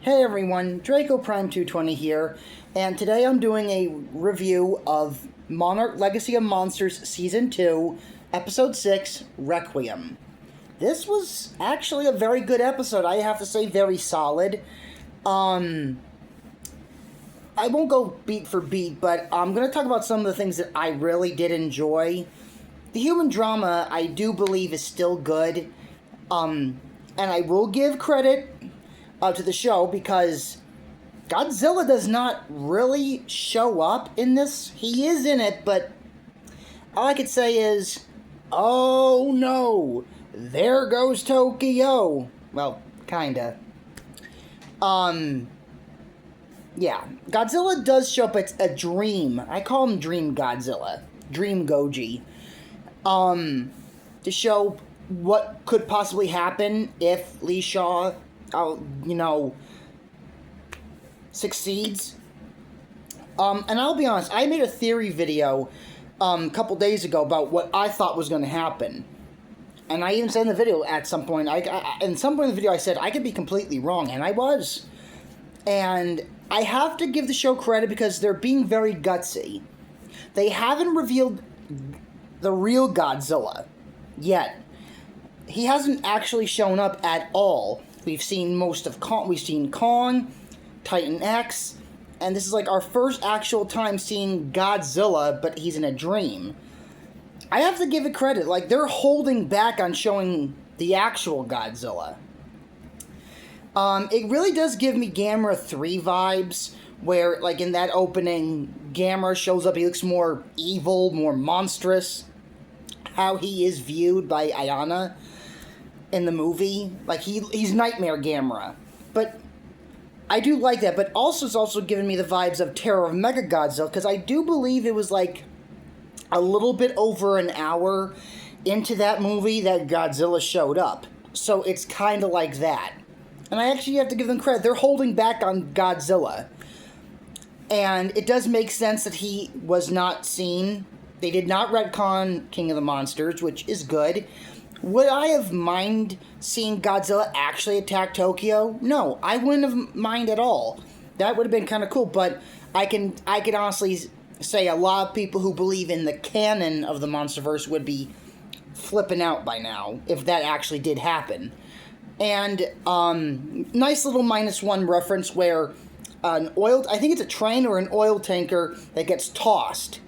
Hey everyone, Draco Prime 220 here, and today I'm doing a review of Monarch Legacy of Monsters Season 2, Episode 6, Requiem. This was actually a very good episode, I have to say very solid. I won't go beat for beat, but I'm going to talk about some of the things that I really did enjoy. The human drama, I do believe, is still good, and I will give credit to the show because Godzilla does not really show up in this. He is in it, but all I could say is, oh no, there goes Tokyo. Well, kinda. Yeah, Godzilla does show up. It's a dream. I call him Dream Godzilla. Dream Goji. To show what could possibly happen if Lee Shaw succeeds. And I'll be honest, I made a theory video a couple days ago about what I thought was going to happen. And I even said in the video at some point, in some point in the video I said I could be completely wrong, and I was. And I have to give the show credit because they're being very gutsy. They haven't revealed the real Godzilla yet. He hasn't actually shown up at all. We've seen most of Kong. We've seen Kong, Titan X, and this is like our first actual time seeing Godzilla, but he's in a dream. I have to give it credit. Like, they're holding back on showing the actual Godzilla. It really does give me Gamera 3 vibes, where, like, in that opening, Gamera shows up, he looks more evil, more monstrous. How he is viewed by Ayana in the movie, like he's Nightmare Gamera, but I do like that. But also, it's also given me the vibes of Terror of Mechagodzilla, because I do believe it was like a little bit over an hour into that movie that Godzilla showed up, so it's kind of like that. And I actually have to give them credit. They're holding back on Godzilla, and it does make sense that he was not seen. They did not retcon King of the Monsters, which is good. Would I have minded seeing Godzilla actually attack Tokyo? No, I wouldn't have minded at all. That would have been kind of cool, but I can honestly say a lot of people who believe in the canon of the Monsterverse would be flipping out by now if that actually did happen. And nice little -1 reference where I think it's a train or an oil tanker that gets tossed.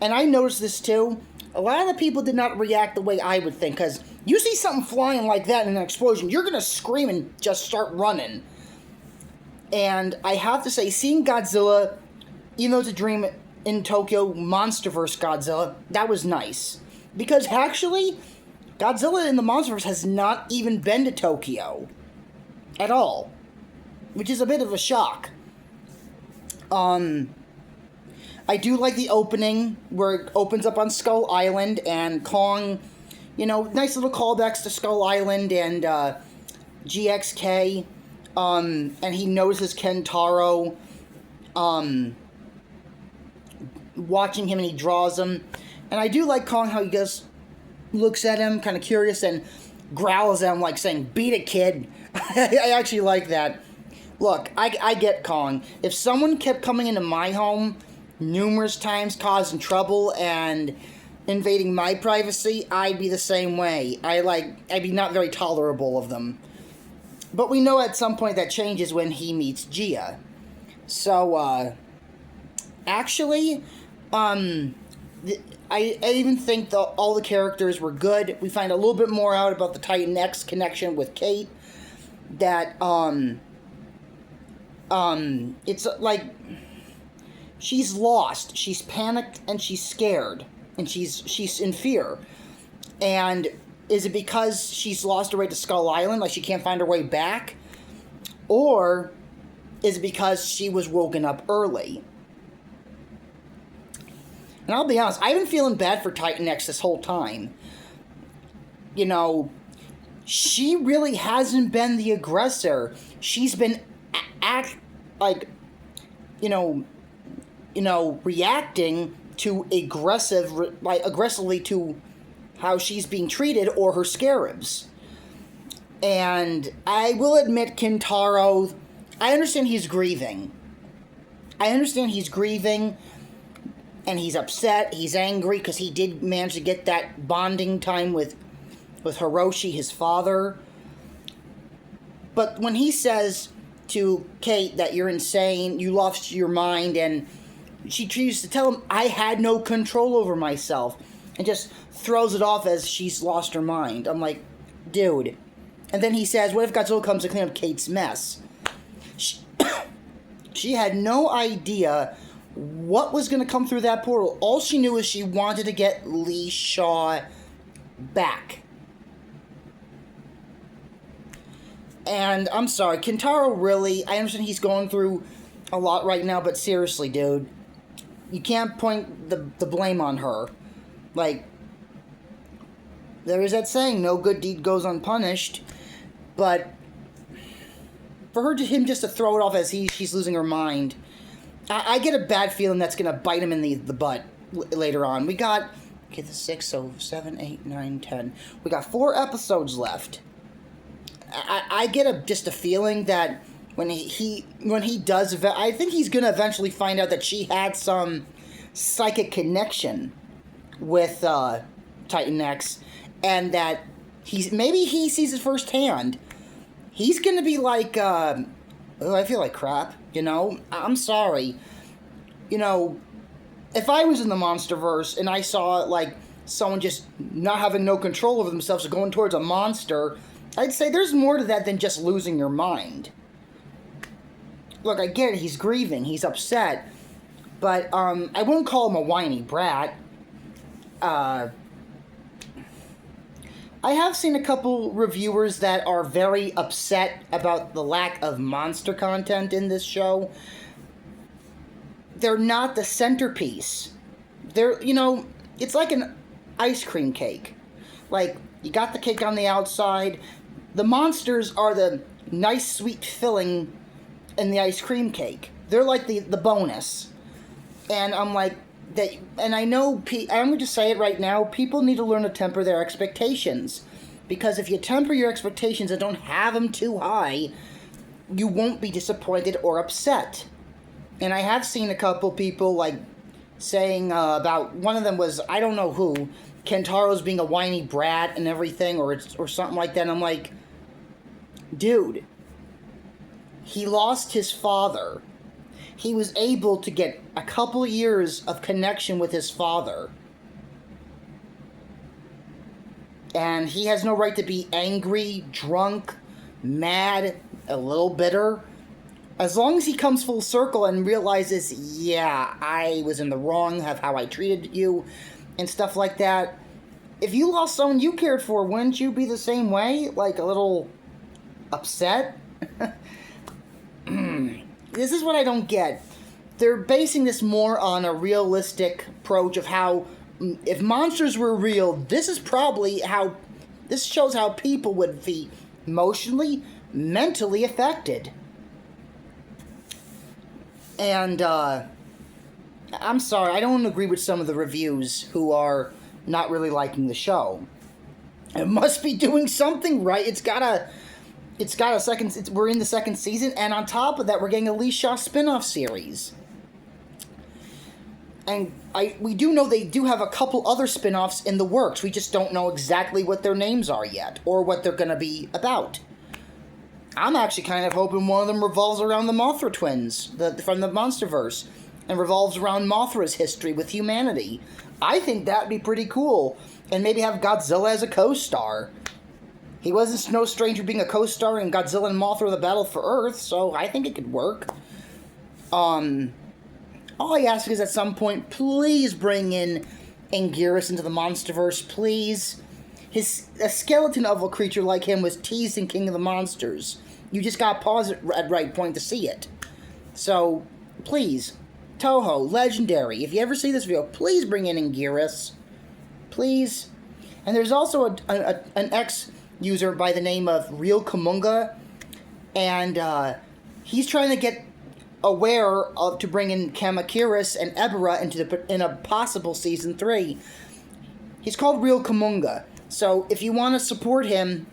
And I noticed this too. A lot of the people did not react the way I would think, because you see something flying like that in an explosion, you're going to scream and just start running. And I have to say, seeing Godzilla, even though it's a dream in Tokyo, Monsterverse Godzilla, that was nice. Because actually, Godzilla in the Monsterverse has not even been to Tokyo at all, which is a bit of a shock. I do like the opening, where it opens up on Skull Island, and Kong, nice little callbacks to Skull Island and GXK, and he notices Kentaro, watching him, and he draws him. And I do like Kong, how he just looks at him, kind of curious, and growls at him, like saying, "Beat it, kid." I actually like that. Look, I get Kong. If someone kept coming into my home numerous times, causing trouble and invading my privacy, I'd be the same way. I'd be not very tolerable of them. But we know at some point that changes when he meets Gia. So, actually, I even think all the characters were good. We find a little bit more out about the Titan X connection with Kate. That, it's like, she's lost, she's panicked, and she's scared, and she's in fear. And is it because she's lost her way to Skull Island, like she can't find her way back? Or is it because she was woken up early? And I'll be honest, I've been feeling bad for Titan X this whole time. She really hasn't been the aggressor. She's been reacting to aggressively to how she's being treated or her scarabs. And I will admit, Kentaro, I understand he's grieving. And he's upset, he's angry, because he did manage to get that bonding time with Hiroshi, his father. But when he says to Kate that you're insane, you lost your mind, and she chooses to tell him, I had no control over myself, and just throws it off as she's lost her mind. I'm like, dude. And then he says, what if Godzilla comes to clean up Kate's mess? She had no idea what was going to come through that portal. All she knew is she wanted to get Lee Shaw back. And I'm sorry, Kentaro really, I understand he's going through a lot right now, but seriously, dude, you can't point the blame on her. Like, there is that saying, no good deed goes unpunished, but for him just to throw it off as she's losing her mind, I get a bad feeling that's going to bite him in the butt later on. We got, okay, the 6, so 7, 8, 9, 10. We got 4 episodes left. I get just a feeling that when he does, I think he's going to eventually find out that she had some psychic connection with Titan X, and that maybe he sees it firsthand. He's gonna be like, oh, I feel like crap, you know? I'm sorry. You know, if I was in the Monsterverse and I saw, like, someone just not having no control over themselves or going towards a monster, I'd say there's more to that than just losing your mind. Look, I get it, he's grieving, he's upset, but, I wouldn't call him a whiny brat. I have seen a couple reviewers that are very upset about the lack of monster content in this show. They're not the centerpiece. They're, you know, it's like an ice cream cake. Like, you got the cake on the outside. The monsters are the nice, sweet filling in the ice cream cake. They're like the bonus. And I'm like, and I know, I'm going to say it right now, people need to learn to temper their expectations. Because if you temper your expectations and don't have them too high, you won't be disappointed or upset. And I have seen a couple people, like, saying about, one of them was, I don't know who, Kentaro's being a whiny brat and everything, or something like that. And I'm like, dude, he lost his father. He was able to get a couple years of connection with his father. And he has no right to be angry, drunk, mad, a little bitter. As long as he comes full circle and realizes, yeah, I was in the wrong of how I treated you, and stuff like that. If you lost someone you cared for, wouldn't you be the same way? Like, a little upset? This is what I don't get. They're basing this more on a realistic approach of how, if monsters were real, this shows how people would be emotionally, mentally affected. And, I'm sorry, I don't agree with some of the reviews who are not really liking the show. It must be doing something right. It's got a second. We're in the second season, and on top of that, we're getting a Lee Shaw spin-off series. And we do know they do have a couple other spin-offs in the works. We just don't know exactly what their names are yet, or what they're going to be about. I'm actually kind of hoping one of them revolves around the Mothra twins from the Monsterverse, and revolves around Mothra's history with humanity. I think that'd be pretty cool, and maybe have Godzilla as a co-star. He wasn't no stranger being a co-star in Godzilla and Mothra: The Battle for Earth, so I think it could work. All I ask is at some point, please bring in Anguirus into the Monsterverse, please. A skeleton of a creature like him was teased in King of the Monsters. You just gotta pause it at right point to see it. So, please, Toho, Legendary, if you ever see this video, please bring in Anguirus. Please. And there's also an ex-user by the name of Real Kamunga, and he's trying to get aware of to bring in Kamakiris and Ebera in a possible season 3. He's called Real Kamunga. So if you want to support him,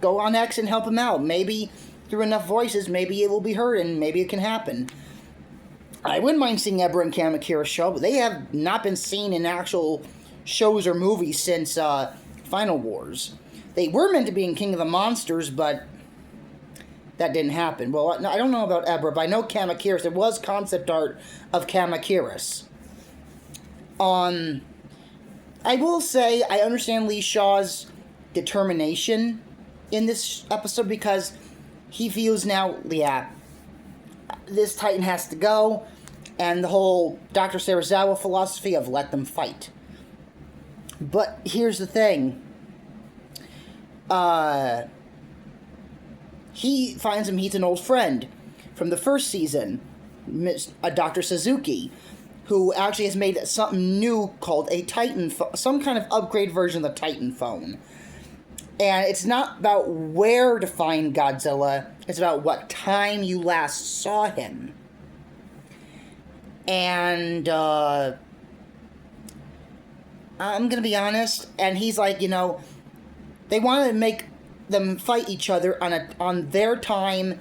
go on X and help him out. Maybe through enough voices, maybe it will be heard and maybe it can happen. I wouldn't mind seeing Ebra and Kamakira's show, but they have not been seen in actual shows or movies since Final Wars. They were meant to be in King of the Monsters, but that didn't happen. Well, I don't know about Ebra, but I know Kamakiris. There was concept art of Kamakiris. I will say I understand Lee Shaw's determination in this episode because he feels now, this Titan has to go, and the whole Dr. Serizawa philosophy of let them fight. But here's the thing. He finds him, he's an old friend from the first season, Dr. Suzuki, who actually has made something new called a Titan, some kind of upgrade version of the Titan phone. And it's not about where to find Godzilla, it's about what time you last saw him. And, I'm gonna be honest, and he's like, they wanted to make them fight each other on their time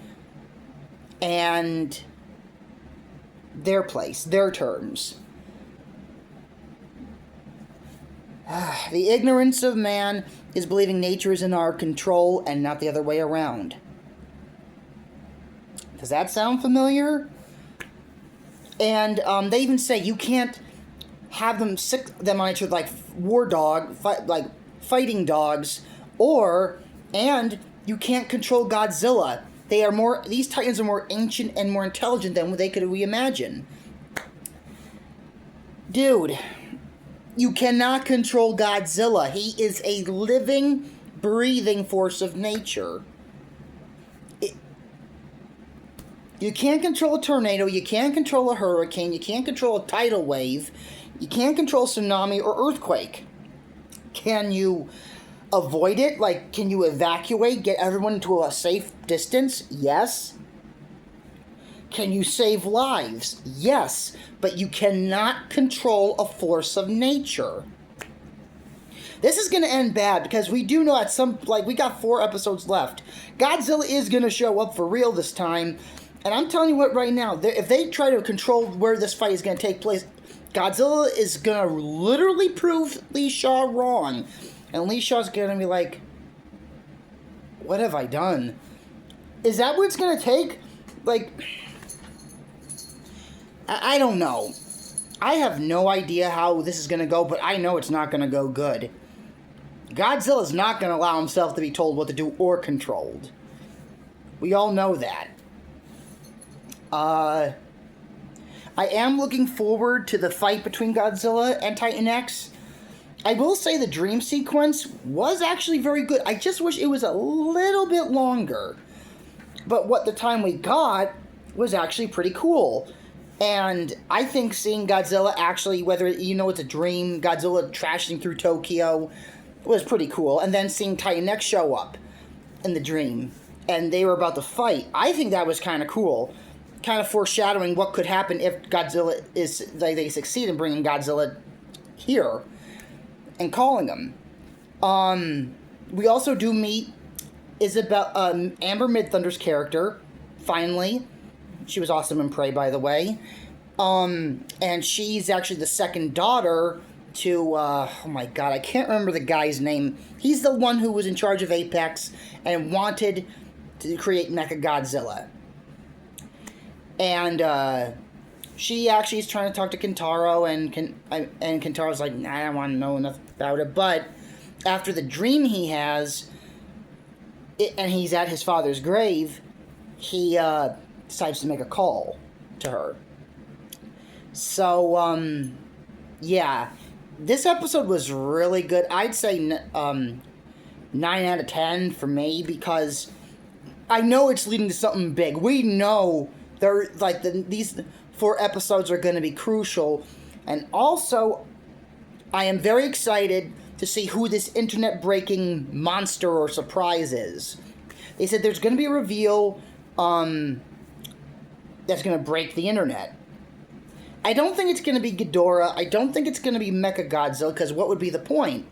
and their place, their terms. The ignorance of man is believing nature is in our control and not the other way around. Does that sound familiar? And they even say you can't have them sick them on each other like fighting dogs, and you can't control Godzilla. These Titans are more ancient and more intelligent than they could reimagine. Dude, you cannot control Godzilla. He is a living, breathing force of nature. You can't control a tornado, you can't control a hurricane, you can't control a tidal wave, you can't control tsunami or earthquake. Can you avoid it? Like, can you evacuate, get everyone to a safe distance? Yes. Can you save lives? Yes. But you cannot control a force of nature. This is going to end bad because we do know we got 4 episodes left. Godzilla is going to show up for real this time. And I'm telling you what right now, if they try to control where this fight is going to take place, Godzilla is going to literally prove Lee Shaw wrong. And Lee Shaw's going to be like, what have I done? Is that what it's going to take? Like, I don't know. I have no idea how this is going to go, but I know it's not going to go good. Godzilla's not going to allow himself to be told what to do or controlled. We all know that. I am looking forward to the fight between Godzilla and Titan X. I will say the dream sequence was actually very good. I just wish it was a little bit longer. But what the time we got was actually pretty cool. And I think seeing Godzilla actually, whether it's a dream, Godzilla trashing through Tokyo, was pretty cool. And then seeing Titan X show up in the dream, and they were about to fight. I think that was kind of cool. Kind of foreshadowing what could happen if Godzilla they succeed in bringing Godzilla here and calling him. We also do meet Amber Midthunder's character, finally. She was awesome in Prey, by the way. And she's actually the second daughter to, oh my god, I can't remember the guy's name. He's the one who was in charge of Apex and wanted to create Mechagodzilla. And she actually is trying to talk to Kentaro, and Kentaro's like, nah, I don't want to know enough about it. But after the dream he has, and he's at his father's grave, he decides to make a call to her. So, yeah. This episode was really good. I'd say 9 out of 10 for me, because I know it's leading to something big. We know these 4 episodes are going to be crucial. And also, I am very excited to see who this internet-breaking monster or surprise is. They said there's going to be a reveal that's going to break the internet. I don't think it's going to be Ghidorah. I don't think it's going to be Mechagodzilla, because what would be the point?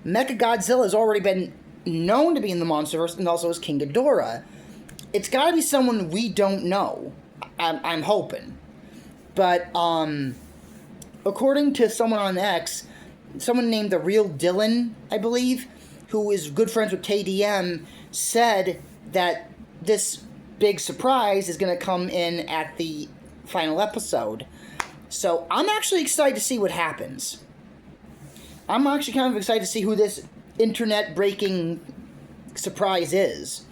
Mechagodzilla has already been known to be in the Monsterverse, and also as King Ghidorah. it's got to be someone we don't know. I'm hoping. But, according to someone on X, someone named The Real Dylan, I believe, who is good friends with KDM, said that this big surprise is going to come in at the final episode. So I'm actually excited to see what happens. I'm actually kind of excited to see who this internet breaking surprise is.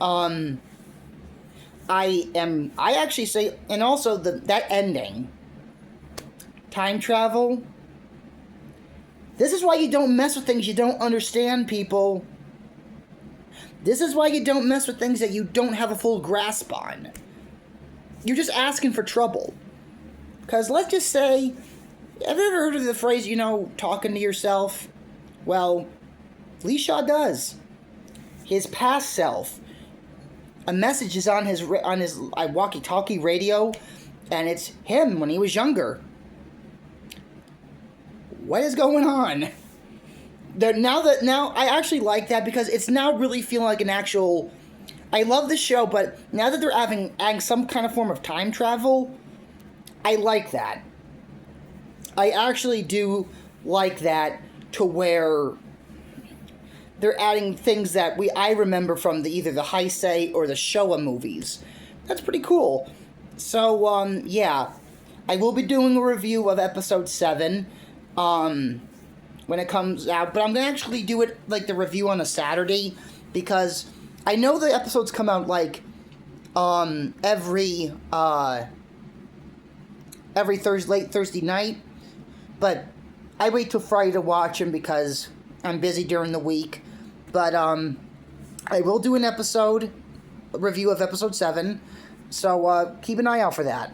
I actually say, and also that ending, time travel. This is why you don't mess with things you don't understand, people. This is why you don't mess with things that you don't have a full grasp on. You're just asking for trouble. Because let's just say, have you ever heard of the phrase, talking to yourself? Well, Lee Shaw does. His past self. A message is on his walkie-talkie radio, and it's him when he was younger. What is going on? Now I actually like that because it's now really feeling like an actual. I love the show, but now that they're adding some kind of form of time travel, I like that. I actually do like that to where they're adding things that I remember from either the Heisei or the Showa movies. That's pretty cool. So, yeah. I will be doing a review of episode 7 when it comes out. But I'm going to actually do it, like, the review on a Saturday. Because I know the episodes come out, like, every late Thursday night. But I wait till Friday to watch them because I'm busy during the week. But I will do a review of episode 7. So keep an eye out for that.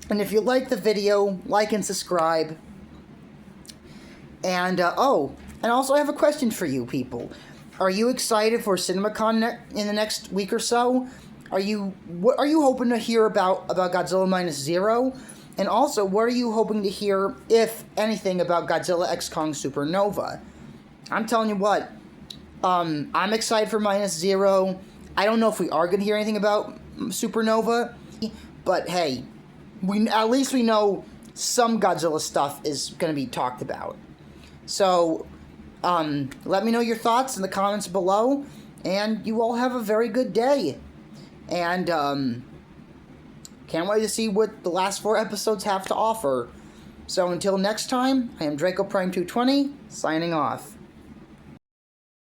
And if you like the video, like and subscribe. And, and also I have a question for you people. Are you excited for CinemaCon in the next week or so? What are you hoping to hear about Godzilla Minus Zero? And also, what are you hoping to hear, if anything, about Godzilla X Kong Supernova? I'm telling you what, I'm excited for Minus Zero. I don't know if we are going to hear anything about Supernova, but hey, at least we know some Godzilla stuff is going to be talked about. So, let me know your thoughts in the comments below, and you all have a very good day. And, can't wait to see what the last 4 episodes have to offer. So until next time, I am Draco Prime 220, signing off.